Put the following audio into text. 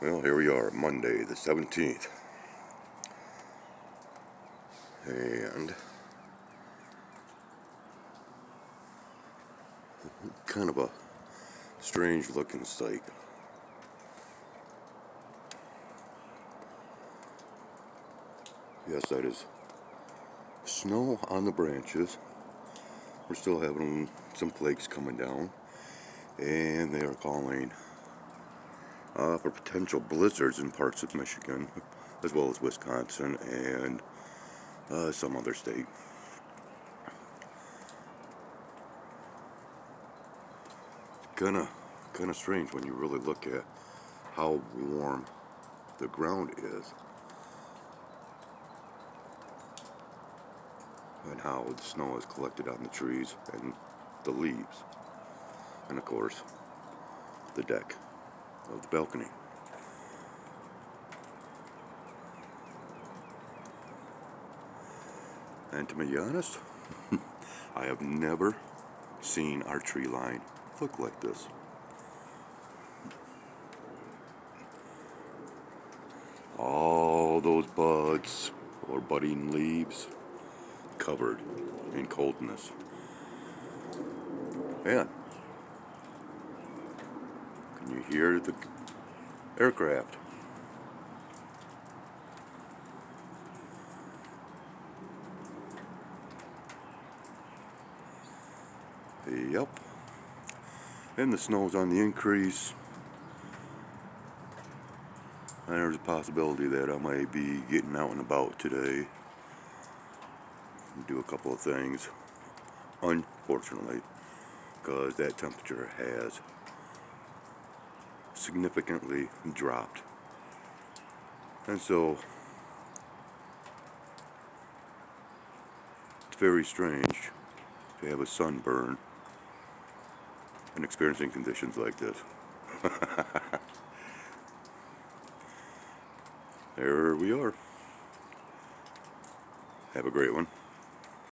Well, here we are, Monday the 17th, and kind of a strange looking sight. Yes, that is snow on the branches. We're still having some flakes coming down, and they are calling for potential blizzards in parts of Michigan, as well as Wisconsin and some other state. Kinda strange when you really look at how warm the ground is and how the snow is collected on the trees and the leaves, and of course the deck of the balcony. And to be honest, I have never seen our tree line look like this. All those buds or budding leaves covered in coldness. And can you hear the aircraft? Yep. And the snow's on the increase. And there's a possibility that I might be getting out and about today and do a couple of things. Unfortunately, because that temperature has significantly dropped. And so it's very strange to have a sunburn and experiencing conditions like this. There we are. Have a great one.